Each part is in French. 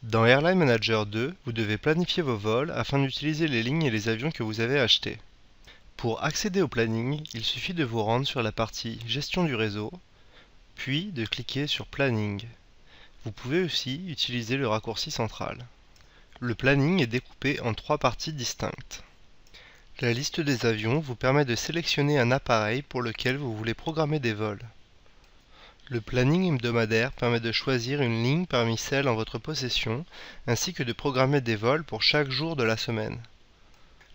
Dans Airline Manager 2, vous devez planifier vos vols afin d'utiliser les lignes et les avions que vous avez achetés. Pour accéder au planning, il suffit de vous rendre sur la partie Gestion du réseau, puis de cliquer sur Planning. Vous pouvez aussi utiliser le raccourci central. Le planning est découpé en 3 parties distinctes. La liste des avions vous permet de sélectionner un appareil pour lequel vous voulez programmer des vols. Le planning hebdomadaire permet de choisir une ligne parmi celles en votre possession, ainsi que de programmer des vols pour chaque jour de la semaine.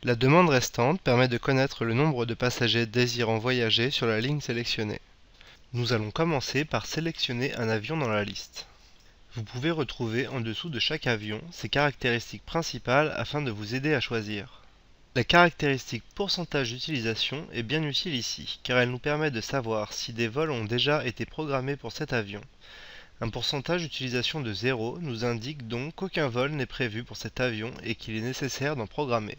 La demande restante permet de connaître le nombre de passagers désirant voyager sur la ligne sélectionnée. Nous allons commencer par sélectionner un avion dans la liste. Vous pouvez retrouver en dessous de chaque avion ses caractéristiques principales afin de vous aider à choisir. La caractéristique pourcentage d'utilisation est bien utile ici, car elle nous permet de savoir si des vols ont déjà été programmés pour cet avion. Un pourcentage d'utilisation de 0 nous indique donc qu'aucun vol n'est prévu pour cet avion et qu'il est nécessaire d'en programmer.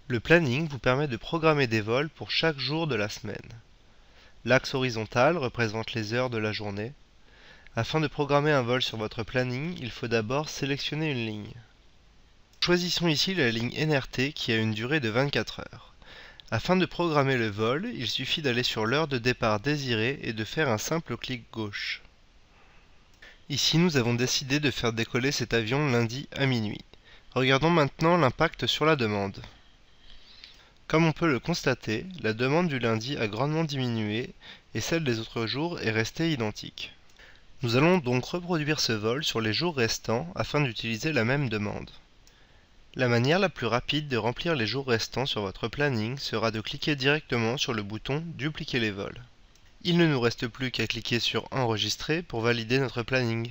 Le planning vous permet de programmer des vols pour chaque jour de la semaine. L'axe horizontal représente les heures de la journée. Afin de programmer un vol sur votre planning, il faut d'abord sélectionner une ligne. Choisissons ici la ligne NRT qui a une durée de 24 heures. Afin de programmer le vol, il suffit d'aller sur l'heure de départ désirée et de faire un simple clic gauche. Ici, nous avons décidé de faire décoller cet avion lundi à minuit. Regardons maintenant l'impact sur la demande. Comme on peut le constater, la demande du lundi a grandement diminué et celle des autres jours est restée identique. Nous allons donc reproduire ce vol sur les jours restants afin d'utiliser la même demande. La manière la plus rapide de remplir les jours restants sur votre planning sera de cliquer directement sur le bouton « Dupliquer les vols ». Il ne nous reste plus qu'à cliquer sur « Enregistrer » pour valider notre planning.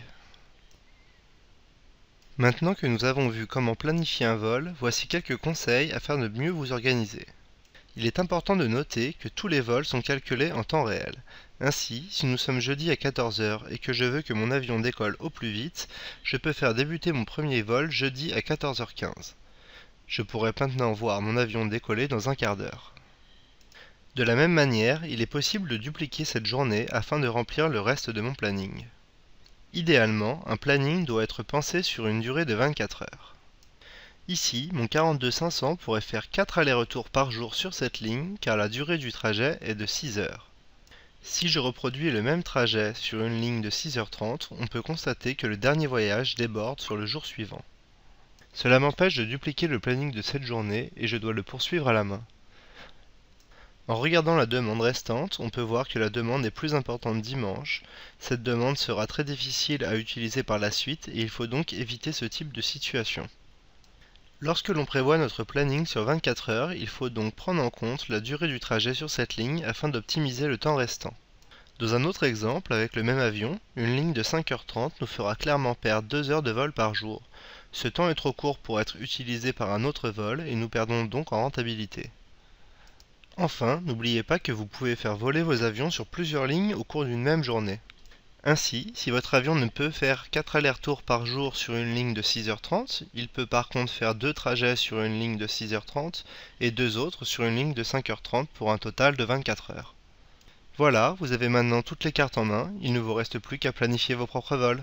Maintenant que nous avons vu comment planifier un vol, voici quelques conseils afin de mieux vous organiser. Il est important de noter que tous les vols sont calculés en temps réel. Ainsi, si nous sommes jeudi à 14 h et que je veux que mon avion décolle au plus vite, je peux faire débuter mon premier vol jeudi à 14 h 15. Je pourrais maintenant voir mon avion décoller dans un quart d'heure. De la même manière, il est possible de dupliquer cette journée afin de remplir le reste de mon planning. Idéalement, un planning doit être pensé sur une durée de 24 heures. Ici, mon 42-500 pourrait faire 4 allers-retours par jour sur cette ligne car la durée du trajet est de 6 heures. Si je reproduis le même trajet sur une ligne de 6h30, on peut constater que le dernier voyage déborde sur le jour suivant. Cela m'empêche de dupliquer le planning de cette journée et je dois le poursuivre à la main. En regardant la demande restante, on peut voir que la demande est plus importante dimanche. Cette demande sera très difficile à utiliser par la suite et il faut donc éviter ce type de situation. Lorsque l'on prévoit notre planning sur 24 heures, il faut donc prendre en compte la durée du trajet sur cette ligne afin d'optimiser le temps restant. Dans un autre exemple, avec le même avion, une ligne de 5h30 nous fera clairement perdre 2 heures de vol par jour. Ce temps est trop court pour être utilisé par un autre vol et nous perdons donc en rentabilité. Enfin, n'oubliez pas que vous pouvez faire voler vos avions sur plusieurs lignes au cours d'une même journée. Ainsi, si votre avion ne peut faire 4 allers-retours par jour sur une ligne de 6h30, il peut par contre faire 2 trajets sur une ligne de 6h30 et 2 autres sur une ligne de 5h30 pour un total de 24 heures. Voilà, vous avez maintenant toutes les cartes en main, il ne vous reste plus qu'à planifier vos propres vols.